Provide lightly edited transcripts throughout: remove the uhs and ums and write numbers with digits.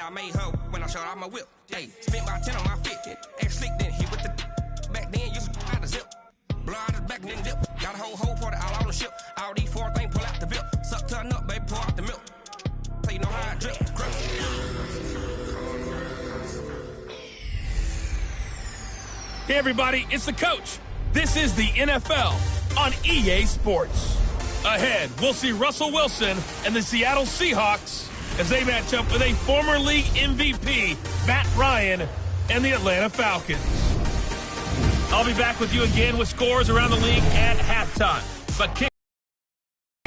say I made her when I showed off my whip. Hey, spent about 10 on my fit. Ex slick then hit with the back then used to out the zip. Blow out his back and then dip. Got a whole for the all on the ship. All these four things pull out the bip. Suck turn up, baby, pour out the milk. So you know how I drip. Hey everybody, it's the coach. This is the NFL on EA Sports. Ahead, we'll see Russell Wilson and the Seattle Seahawks as they match up with a former league MVP, Matt Ryan, and the Atlanta Falcons. I'll be back with you again with scores around the league at halftime. But kick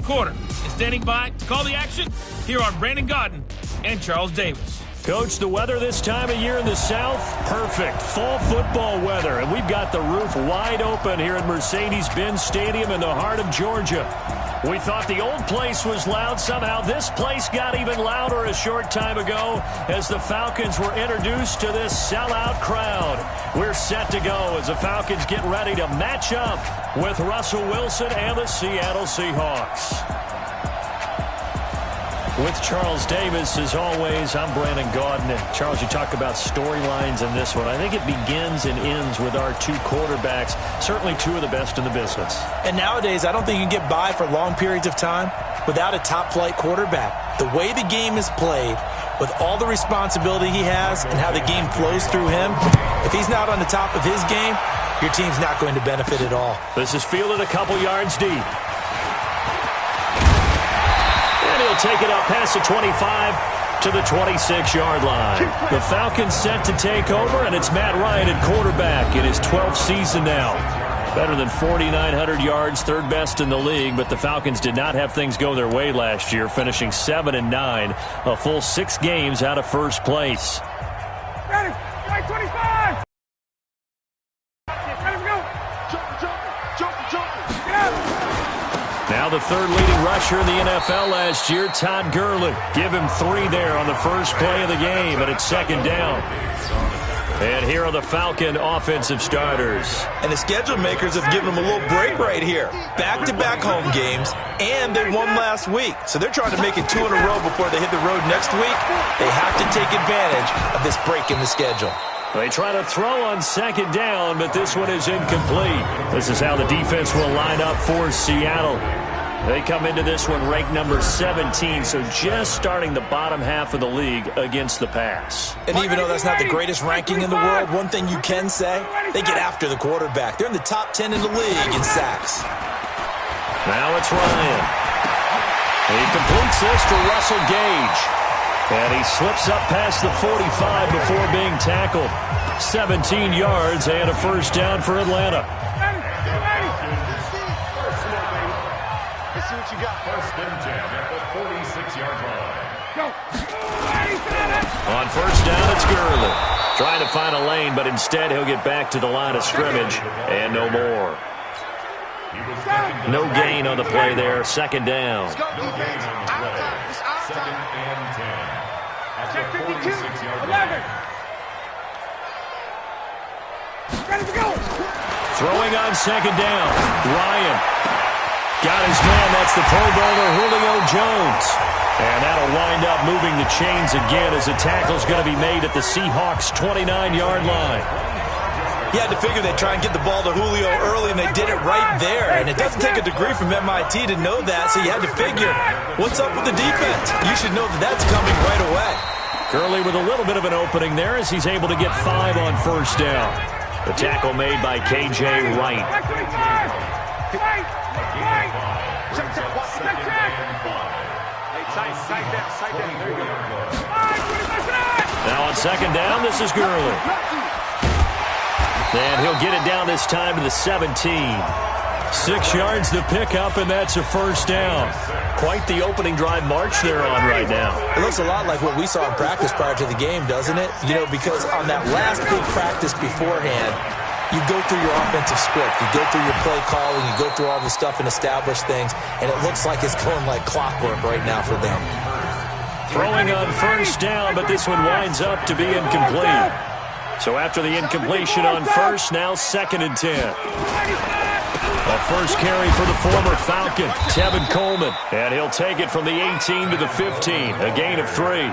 quarter is standing by to call the action here on Brandon Gaudin and Charles Davis. Coach, the weather this time of year in the South, perfect. Fall football weather, and we've got the roof wide open here at Mercedes-Benz Stadium in the heart of Georgia. We thought the old place was loud. Somehow this place got even louder a short time ago as the Falcons were introduced to this sellout crowd. We're set to go as the Falcons get ready to match up with Russell Wilson and the Seattle Seahawks. With Charles Davis, as always, I'm Brandon Gaudin. And Charles, you talk about storylines in this one. I think it begins and ends with our two quarterbacks, certainly two of the best in the business. And nowadays, I don't think you can get by for long periods of time without a top-flight quarterback. The way the game is played, with all the responsibility he has and how the game flows through him, if he's not on the top of his game, your team's not going to benefit at all. This is fielded a couple yards deep. He'll take it up past the 25 to the 26-yard line. The Falcons set to take over, and it's Matt Ryan at quarterback in his 12th season now. Better than 4,900 yards, third best in the league, but the Falcons did not have things go their way last year, finishing 7-9, a full 6 games out of first place. Ready, 25! Ready to go! Jump! Get out! Now the third leading rusher in the NFL last year, Todd Gurley. Give him 3 there on the first play of the game, and it's second down. And here are the Falcon offensive starters. And the schedule makers have given them a little break right here. Back-to-back home games, and they won last week. So they're trying to make it 2 in a row before they hit the road next week. They have to take advantage of this break in the schedule. They try to throw on second down, but this one is incomplete. This is how the defense will line up for Seattle. They come into this one ranked number 17, so just starting the bottom half of the league against the pass. And even though that's not the greatest ranking in the world, one thing you can say, they get after the quarterback. They're in the top 10 in the league in sacks. Now it's Ryan. He completes this to Russell Gage. And he slips up past the 45 before being tackled. 17 yards and a first down for Atlanta. Let's see what you got. First and 10 at the 46-yard line. On first down, it's Gurley. Trying to find a lane, but instead he'll get back to the line of scrimmage and no more. No gain on the play there. Second down. No gain on the play. Second and 10 at the 46-yard line. Ready to go. Throwing on second down. Ryan got his man. That's the Pro Bowler Julio Jones. And that'll wind up moving the chains again as the tackle's going to be made at the Seahawks' 29-yard line. You had to figure they'd try and get the ball to Julio early, and they did it right there. And it doesn't take a degree from MIT to know that, so you had to figure, what's up with the defense? You should know that that's coming right away. Gurley with a little bit of an opening there as he's able to get 5 on first down. The tackle made by K.J. Wright. Now on second down, this is Gurley. And he'll get it down this time to the 17. 6 yards to pick up, and that's a first down. Quite the opening drive march they're on right now. It looks a lot like what we saw in practice prior to the game, doesn't it? You know, because on that last big practice beforehand, you go through your offensive script, you go through your play calling, you go through all the stuff and establish things, and it looks like it's going like clockwork right now for them. Throwing on first down, but this one winds up to be incomplete. So after the incompletion on first, now second and 10. A first carry for the former Falcon, Tevin Coleman. And he'll take it from the 18 to the 15, a gain of 3.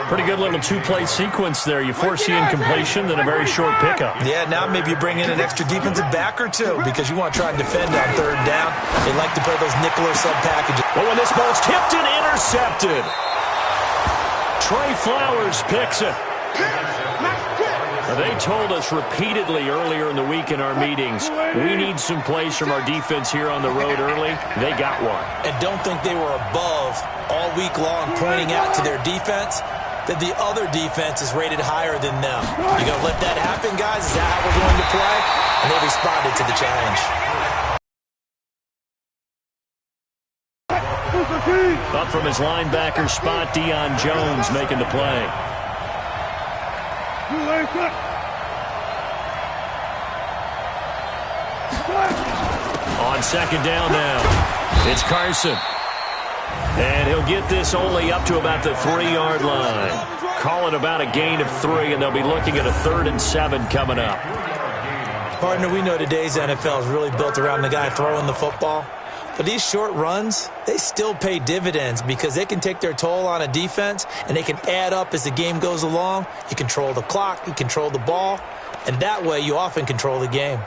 Pretty good little two-play sequence there. You force the incompletion, then a very short pickup. Yeah, now maybe you bring in an extra defensive back or two because you want to try and defend on third down. They like to play those nickel or sub packages. But when this ball's tipped and intercepted, Trey Flowers picks it. They told us repeatedly earlier in the week in our meetings, we need some plays from our defense here on the road early. They got one. And don't think they were above all week long pointing out to their defense that the other defense is rated higher than them. You going to let that happen, guys? Is that how we're going to play? And they responded to the challenge. Up from his linebacker spot, Deion Jones making the play. On second down now, it's Carson. And he'll get this only up to about the 3-yard line. Call it about a gain of 3, and they'll be looking at a 3rd and 7 coming up. Partner, we know today's NFL is really built around the guy throwing the football. But these short runs, they still pay dividends because they can take their toll on a defense, and they can add up as the game goes along. You control the clock, you control the ball, and that way you often control the game.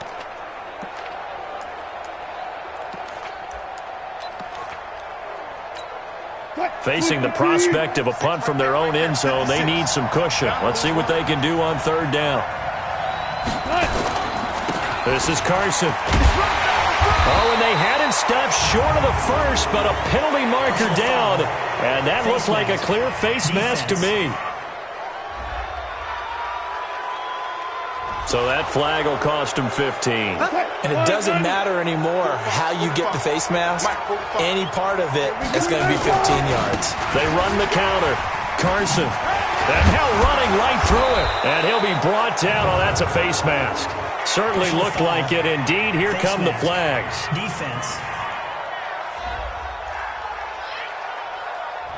Facing the prospect of a punt from their own end zone, they need some cushion. Let's see what they can do on third down. This is Carson. Oh, and they had him stopped short of the first, but a penalty marker down. And that looked like a clear face mask to me. So that flag will cost him 15. And it doesn't matter anymore how you get the face mask. Any part of it is going to be 15 yards. They run the counter. Carson. And now running right through it. And he'll be brought down. Oh, that's a face mask. Certainly looked like it. Indeed, here come the flags. Defense.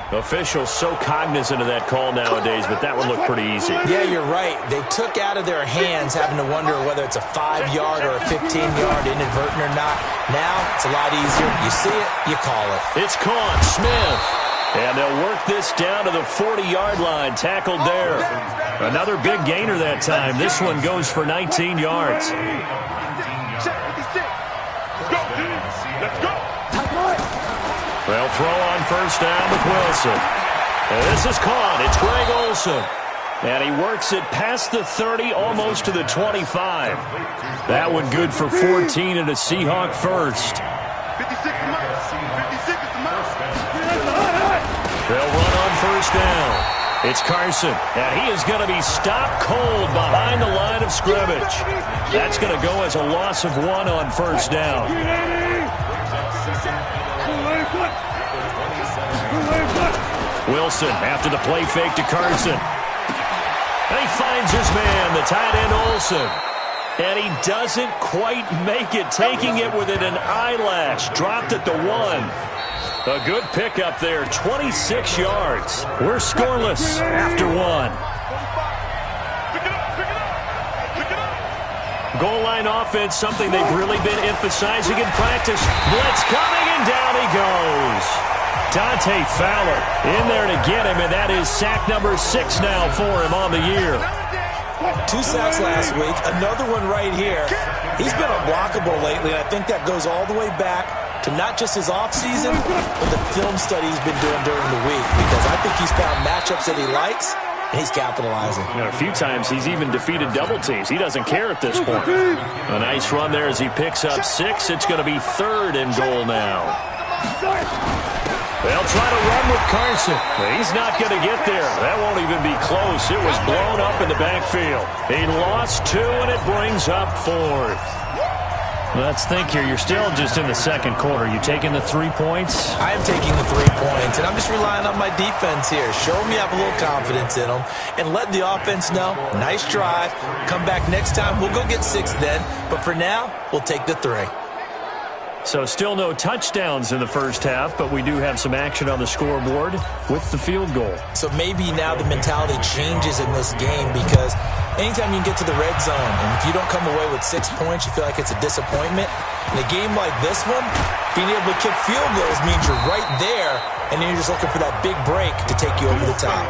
Officials so cognizant of that call nowadays, but that one looked pretty easy. Yeah, you're right. They took out of their hands having to wonder whether it's a 5-yard or a 15-yard inadvertent or not. Now, it's a lot easier. You see it, you call it. It's caught. Smith. And they'll work this down to the 40-yard line. Tackled there. Another big gainer that time. This one goes for 19 yards. They'll throw on first down with Wilson. And this is caught. It's Greg Olsen. And he works it past the 30, almost to the 25. That one good for 14 and a Seahawk first. They'll run on first down. It's Carson, and he is going to be stopped cold behind the line of scrimmage. That's going to go as a loss of 1 on first down. Wilson after the play fake to Carson. And he finds his man, the tight end Olsen. And he doesn't quite make it, taking it within an eyelash. Dropped at the 1. A good pickup there, 26 yards. We're scoreless after 1. Goal line offense, something they've really been emphasizing in practice. Blitz coming, and down he goes. Dante Fowler in there to get him, and that is sack number 6 now for him on the year. 2 sacks last week, another one right here. He's been unblockable lately, and I think that goes all the way back to not just his offseason, but the film study he's been doing during the week, because I think he's found matchups that he likes, and he's capitalizing. A few times he's even defeated double teams. He doesn't care at this point. A nice run there as he picks up 6. It's going to be 3rd and goal now. They'll try to run with Carson. He's not going to get there. That won't even be close. It was blown up in the backfield. He lost 2, and it brings up 4th. Let's think here. You're still just in the second quarter. You taking the 3 points? I am taking the 3 points, and I'm just relying on my defense here. Show me I have a little confidence in them, and let the offense know, nice drive. Come back next time. We'll go get 6 then. But for now, we'll take the 3. So still no touchdowns in the first half, but we do have some action on the scoreboard with the field goal. So maybe now the mentality changes in this game, because anytime you can get to the red zone, and if you don't come away with 6 points, you feel like it's a disappointment. In a game like this one, being able to kick field goals means you're right there and then you're just looking for that big break to take you over the top.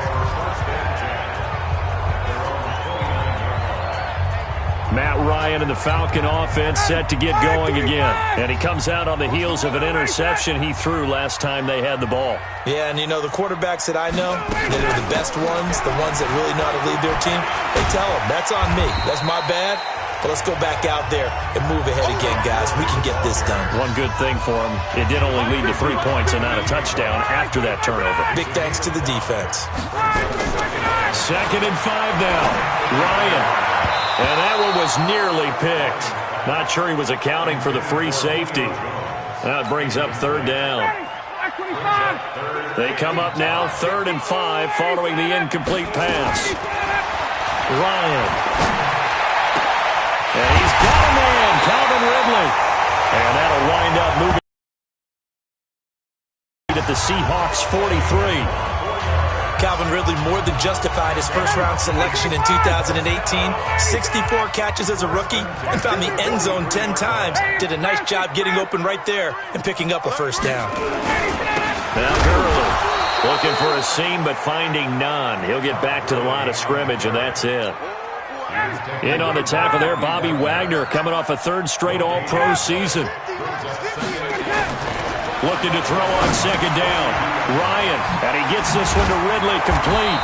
Matt Ryan and the Falcon offense set to get going again. And he comes out on the heels of an interception he threw last time they had the ball. Yeah, and you know, the quarterbacks that I know that are the best ones, the ones that really know how to lead their team, they tell them, that's on me. That's my bad. But let's go back out there and move ahead again, guys. We can get this done. One good thing for him, it did only lead to 3 points and not a touchdown after that turnover. Big thanks to the defense. 2nd and 5 now. Ryan. And that one was nearly picked. Not sure he was accounting for the free safety. That brings up 3rd down. They come up now 3rd and 5 following the incomplete pass. Ryan. And he's got a man, Calvin Ridley. And that'll wind up moving at the Seahawks 43. Calvin Ridley more than justified his first-round selection in 2018. 64 catches as a rookie and found the end zone 10 times. Did a nice job getting open right there and picking up a first down. Now Gurley looking for a seam but finding none. He'll get back to the line of scrimmage, and that's it. In on the tackle there, Bobby Wagner coming off a 3rd straight All-Pro season. Looking to throw on 2nd down. Ryan, and he gets this one to Ridley complete.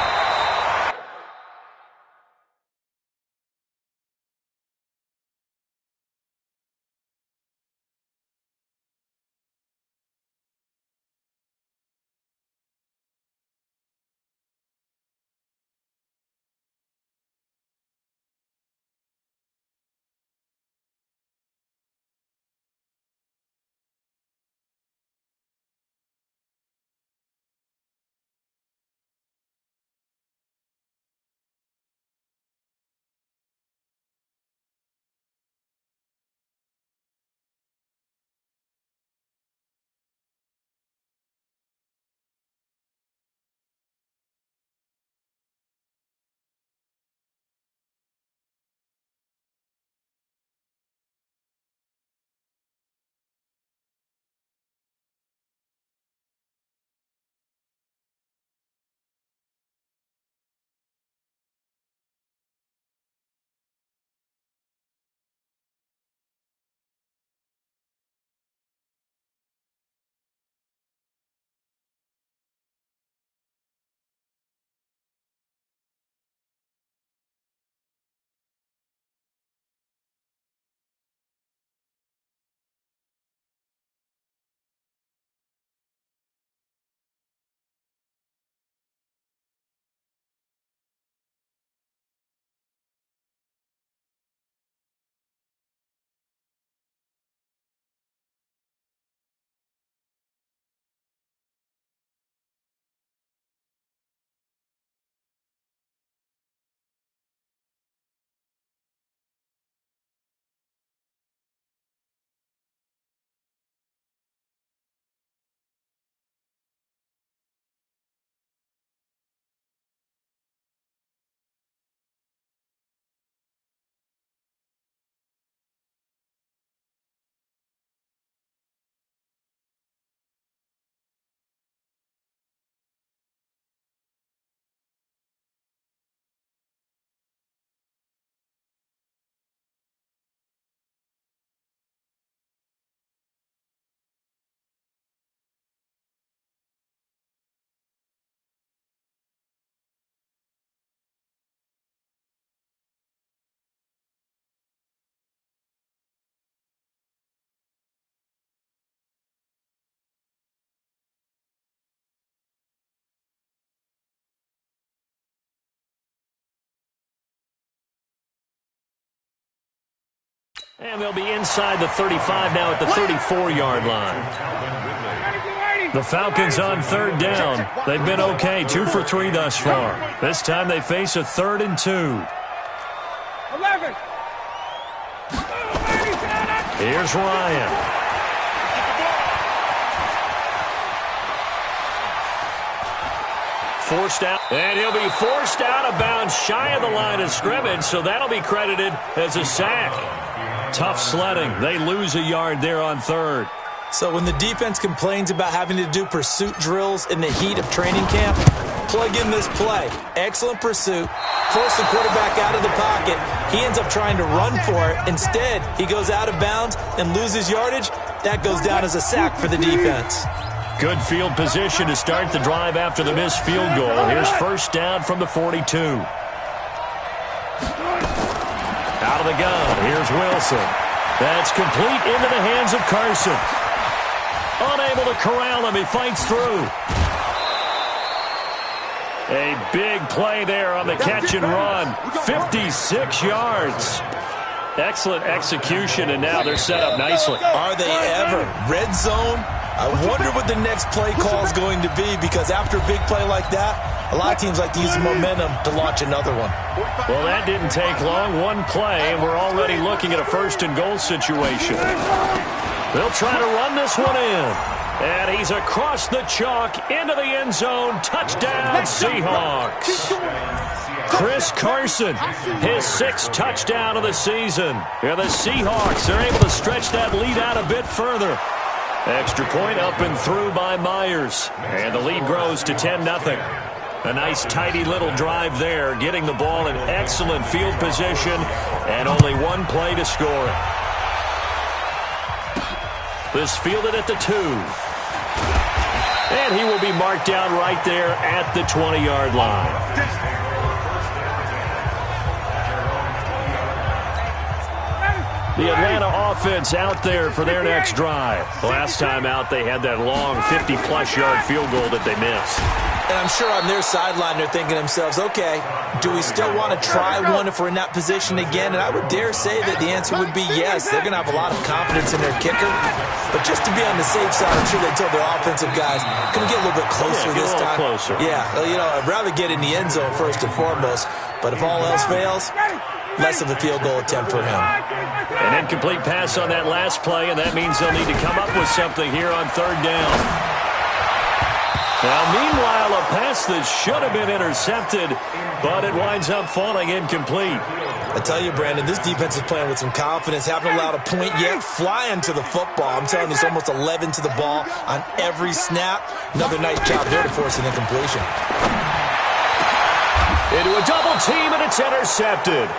And they'll be inside the 35 now at the 34-yard line. The Falcons on 3rd down. They've been okay, 2 for 3 thus far. This time they face a 3rd and 2. 11. Here's Ryan. Forced out, and he'll be forced out of bounds shy of the line of scrimmage, so that'll be credited as a sack. Tough sledding. They lose a yard there on 3rd. So when the defense complains about having to do pursuit drills in the heat of training camp, plug in this play. Excellent pursuit. Force the quarterback out of the pocket. He ends up trying to run for it. Instead, he goes out of bounds and loses yardage. That goes down as a sack for the defense. Good field position to start the drive after the missed field goal. Here's first down from the 42. Out of the gun. Here's Wilson. That's complete into the hands of Carson. Unable to corral him. He fights through. A big play there on the catch and run. 56 yards. Excellent execution, and now they're set up nicely. Are they ever? Red zone? I wonder what the next play call is going to be, because after a big play like that, a lot of teams like to use the momentum to launch another one. Well, that didn't take long. One play, and we're already looking at a first-and-goal situation. They'll try to run this one in. And he's across the chalk into the end zone. Touchdown, Seahawks. Chris Carson, his 6th touchdown of the season. And the Seahawks are able to stretch that lead out a bit further. Extra point up and through by Myers. And the lead grows to 10-0. A nice, tidy little drive there, getting the ball in excellent field position, and only one play to score it. This fielded at the 2. And he will be marked down right there at the 20-yard line. The Atlanta offense out there for their next drive. Last time out, they had that long 50-plus yard field goal that they missed. And I'm sure on their sideline they're thinking to themselves, okay, do we still want to try one if we're in that position again? And I would dare say that the answer would be yes. They're going to have a lot of confidence in their kicker. But just to be on the safe side, I'm sure they told their offensive guys, can we get a little bit closer this time? Closer. Yeah, you know, I'd rather get in the end zone first and foremost. But if all else fails, less of a field goal attempt for him. An incomplete pass on that last play, and that means they'll need to come up with something here on third down. Now, meanwhile, a pass that should have been intercepted, but it winds up falling incomplete. I tell you, Brandon, this defense is playing with some confidence. Haven't allowed a point yet. Flying to the football. I'm telling you, it's almost 11 to the ball on every snap. Another nice job there to force an incompletion. Into a double team, and it's intercepted.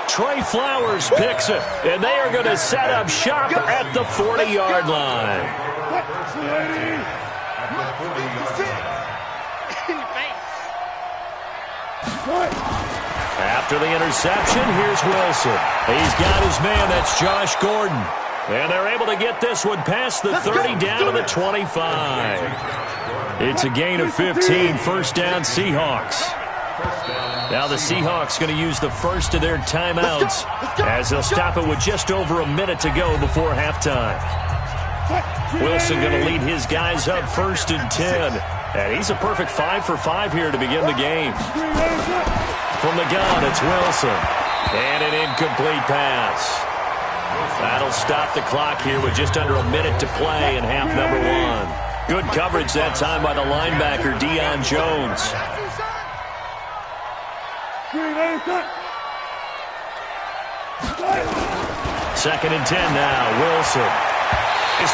Trey Flowers picks it, and they are going to set up shop at the 40-yard line. After the interception, here's Wilson. He's got his man. That's Josh Gordon. And they're able to get this one past the 30 down to the 25. It's a gain of 15. First down, Seahawks. Now the Seahawks going to use the first of their timeouts as they'll stop it with just over a minute to go before halftime. Wilson going to lead his guys up first and 10. And he's a perfect 5 for 5 here to begin the game. From the gun, it's Wilson. And an incomplete pass. That'll stop the clock here with just under a minute to play in half number 1. Good coverage that time by the linebacker, Deion Jones. Second and 10 now, Wilson.